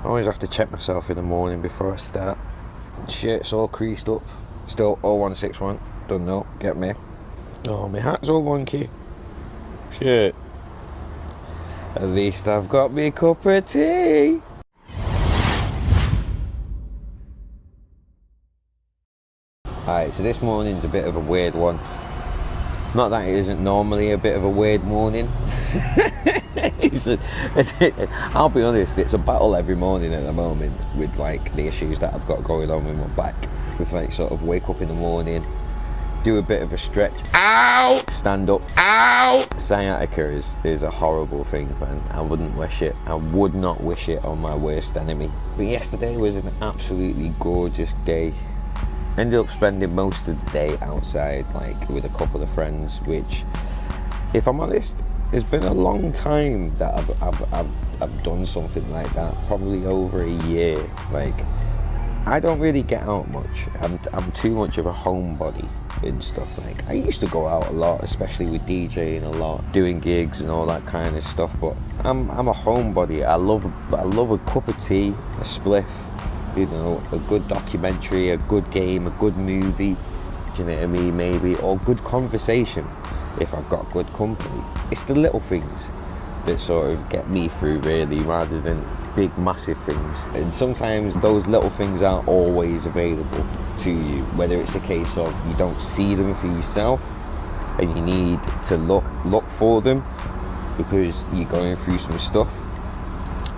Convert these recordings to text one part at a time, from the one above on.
always have to check myself in the morning before I start. Shirt's all creased up. Still 0161. Don't know. Get me. Oh, my hat's all wonky. Shit. At least I've got me a cup of tea. Alright, so this morning's a bit of a weird one. Not that it isn't normally a bit of a weird morning. I'll be honest, it's a battle every morning at the moment with like the issues that I've got going on with my back. With like sort of wake up in the morning, do a bit of a stretch, ow! Stand up, ow! Sciatica is a horrible thing, man. I wouldn't wish it. I would not wish it on my worst enemy. But yesterday was an absolutely gorgeous day. Ended up spending most of the day outside, like with a couple of friends, which, if I'm honest, it's been a long time that I've done something like that. Probably over a year. Like, I don't really get out much. I'm too much of a homebody and stuff. Like, I used to go out a lot, especially with DJing a lot, doing gigs and all that kind of stuff. But I'm a homebody. I love a cup of tea, a spliff. You know, a good documentary, a good game, a good movie, do you know what I mean, maybe, or good conversation if I've got good company. It's the little things that sort of get me through, really, rather than big, massive things. And sometimes those little things aren't always available to you, whether it's a case of you don't see them for yourself and you need to look for them because you're going through some stuff.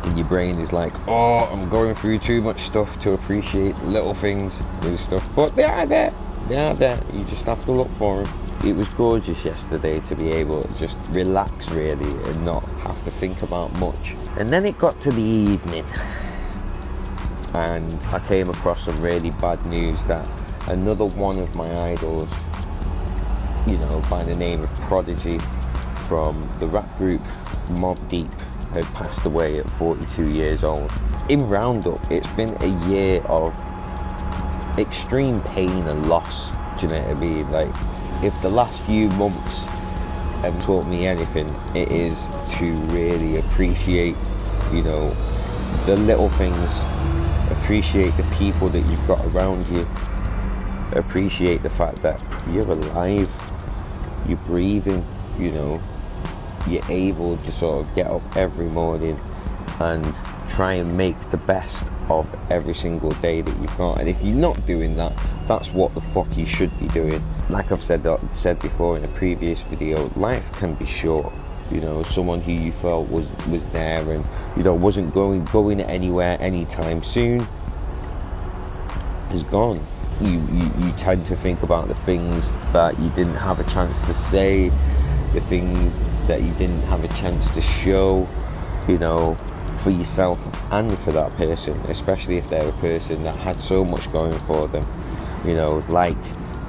And your brain is like, oh, I'm going through too much stuff to appreciate little things and stuff. But they are there. You just have to look for them. It was gorgeous yesterday to be able to just relax, really, and not have to think about much. And then it got to the evening, and I came across some really bad news that another one of my idols, you know, by the name of Prodigy, from the rap group Mobb Deep, had passed away at 42 years old. In Roundup, it's been a year of extreme pain and loss, do you know what I mean? Like, if the last few months have taught me anything, it is to really appreciate, you know, the little things, appreciate the people that you've got around you, appreciate the fact that you're alive, you're breathing, you know, you're able to sort of get up every morning and try and make the best of every single day that you've got. And if you're not doing that, that's what the fuck you should be doing. Like I've said before in a previous video, life can be short. You know, someone who you felt was there and, you know, wasn't going anywhere anytime soon is gone. You tend to think about the things that you didn't have a chance to say, the things that you didn't have a chance to show, you know, for yourself and for that person, especially if they're a person that had so much going for them, you know, like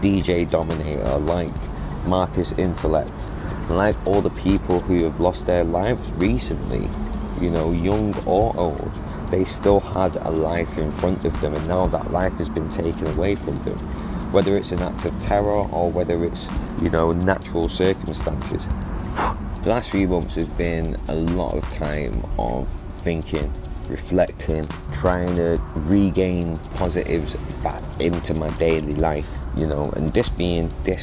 DJ Dominator, like Marcus Intellect, like all the people who have lost their lives recently, you know, young or old. They still had a life in front of them, and now that life has been taken away from them, whether it's an act of terror or whether it's, you know, natural circumstances. The last few months has been a lot of time of thinking, reflecting, trying to regain positives back into my daily life, you know, and this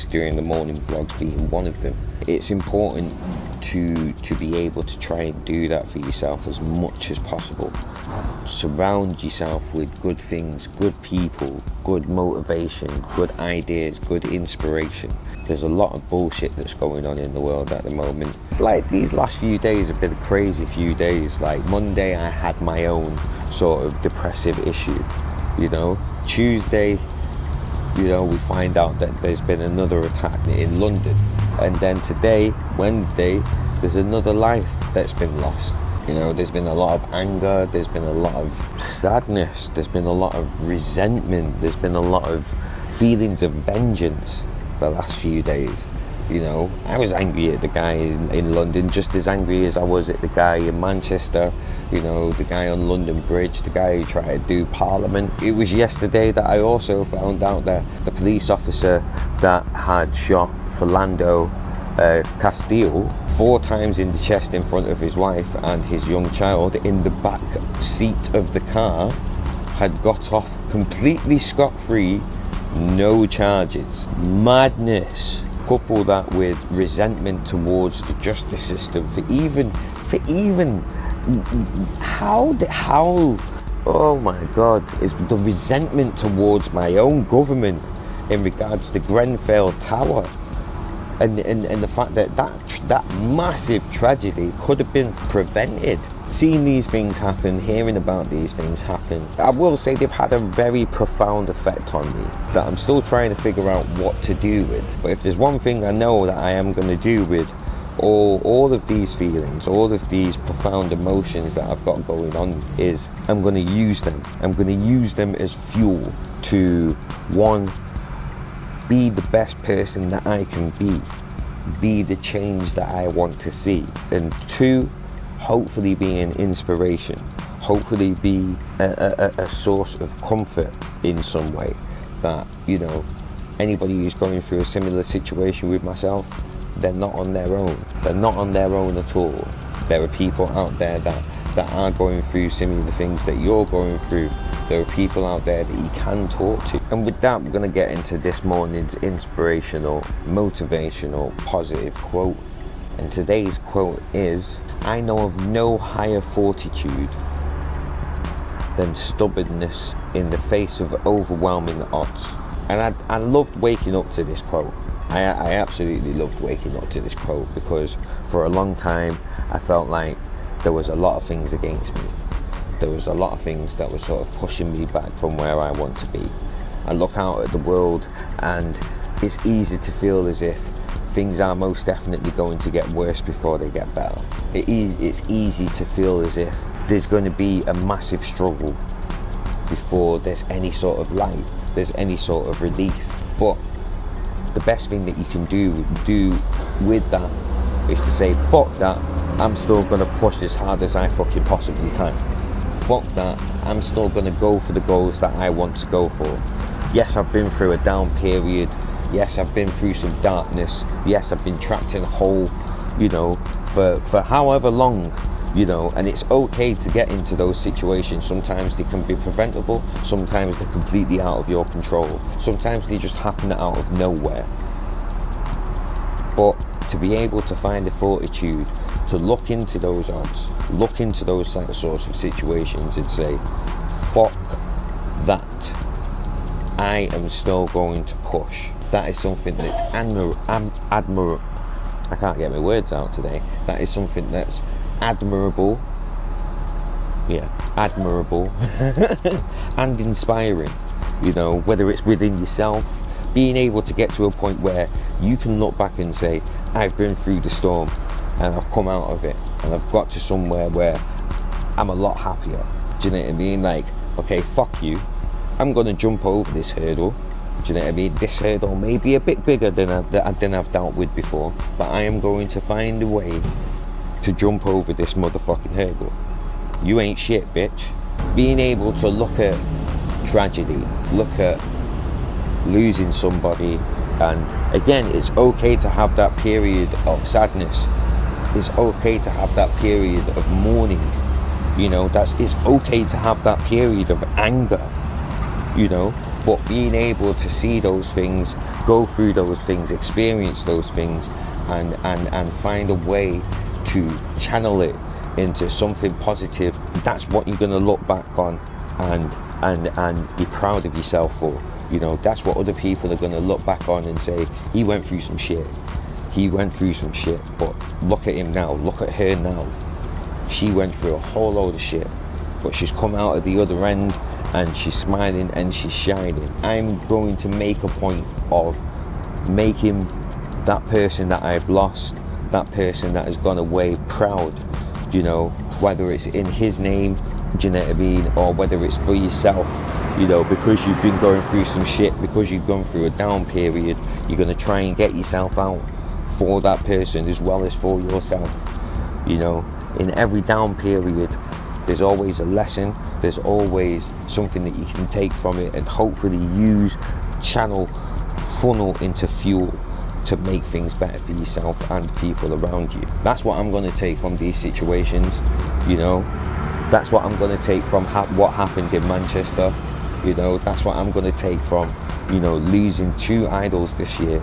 during the morning vlogs being one of them. It's important to be able to try and do that for yourself as much as possible. Surround yourself with good things, good people, good motivation, good ideas, good inspiration. There's a lot of bullshit that's going on in the world at the moment. Like, these last few days have been a crazy few days. Like, Monday I had my own sort of depressive issue, you know. Tuesday, you know, we find out that there's been another attack in London. And then today, Wednesday, there's another life that's been lost. You know, there's been a lot of anger, there's been a lot of sadness, there's been a lot of resentment, there's been a lot of feelings of vengeance the last few days. You know, I was angry at the guy in London, just as angry as I was at the guy in Manchester, you know, the guy on London Bridge, the guy who tried to do Parliament. It was yesterday that I also found out that the police officer that had shot Philando Castile 4 times in the chest in front of his wife and his young child in the back seat of the car, had got off completely scot-free, no charges. Madness. Couple that with resentment towards the justice system for even how oh my God, is the resentment towards my own government in regards to Grenfell Tower, and the fact that massive tragedy could have been prevented. Seeing these things happen, hearing about these things happen, I will say they've had a very profound effect on me that I'm still trying to figure out what to do with. But if there's one thing I know that I am going to do with all of these feelings, all of these profound emotions that I've got going on, is I'm going to use them. I'm going to use them as fuel to, 1, be the best person that I can be the change that I want to see, and 2, hopefully be an inspiration, hopefully be a source of comfort in some way, that, you know, anybody who's going through a similar situation with myself, they're not on their own. They're not on their own at all. There are people out there that are going through similar things that you're going through. There are people out there that you can talk to. And with that, we're going to get into this morning's inspirational, motivational, positive quote. And today's quote is, I know of no higher fortitude than stubbornness in the face of overwhelming odds. And I loved waking up to this quote. I absolutely loved waking up to this quote, because for a long time I felt like there was a lot of things against me. There was a lot of things that were sort of pushing me back from where I want to be. I look out at the world and it's easy to feel as if things are most definitely going to get worse before they get better. It's easy to feel as if there's going to be a massive struggle before there's any sort of light, there's any sort of relief. But the best thing that you can do with that is to say, fuck that, I'm still going to push as hard as I fucking possibly can. Fuck that, I'm still going to go for the goals that I want to go for. Yes, I've been through a down period. Yes, I've been through some darkness. Yes, I've been trapped in a hole, you know, for however long, you know, and it's okay to get into those situations. Sometimes they can be preventable, sometimes they're completely out of your control, sometimes they just happen out of nowhere. But to be able to find the fortitude to look into those odds, look into those sorts of situations and say, fuck that, I am still going to push. That is something that's admirable. I can't get my words out today. That is something that's admirable. Yeah, admirable and inspiring. You know, whether it's within yourself, being able to get to a point where you can look back and say, I've been through the storm and I've come out of it and I've got to somewhere where I'm a lot happier. Do you know what I mean? Like, okay, fuck you, I'm gonna jump over this hurdle. Do you know what I mean? This hurdle may be a bit bigger than I've dealt with before, but I am going to find a way to jump over this motherfucking hurdle. You ain't shit, bitch. Being able to look at tragedy, look at losing somebody, and again, it's okay to have that period of sadness. It's okay to have that period of mourning. You know, it's okay to have that period of anger. You know, but being able to see those things, go through those things, experience those things, and find a way to channel it into something positive, that's what you're going to look back on and be proud of yourself for. You know, that's what other people are going to look back on and say, he went through some shit. He went through some shit, but look at him now, look at her now. She went through a whole load of shit, but she's come out at the other end and she's smiling and she's shining. I'm going to make a point of making that person that I've lost, that person that has gone away, proud. You know, whether it's in his name, do you know what I mean, or whether it's for yourself. You know, because you've been going through some shit, because you've gone through a down period, you're going to try and get yourself out for that person as well as for yourself. You know, in every down period, there's always a lesson, there's always something that you can take from it and hopefully use, channel, funnel into fuel to make things better for yourself and people around you. That's what I'm going to take from these situations, you know. That's what I'm going to take from what happened in Manchester, you know. That's what I'm going to take from, you know, losing 2 idols this year,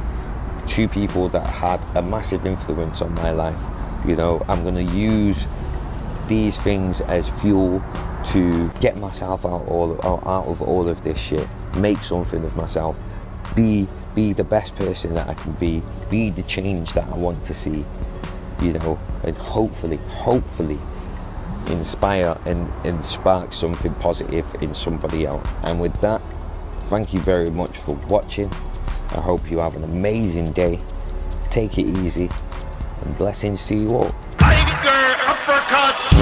2 people that had a massive influence on my life. You know, I'm going to use these things as fuel to get myself out of all of this shit, make something of myself, be the best person that I can be the change that I want to see, you know, and hopefully inspire and spark something positive in somebody else. And with that, thank you very much for watching. I hope you have an amazing day. Take it easy, and blessings to you all. Tiger uppercut.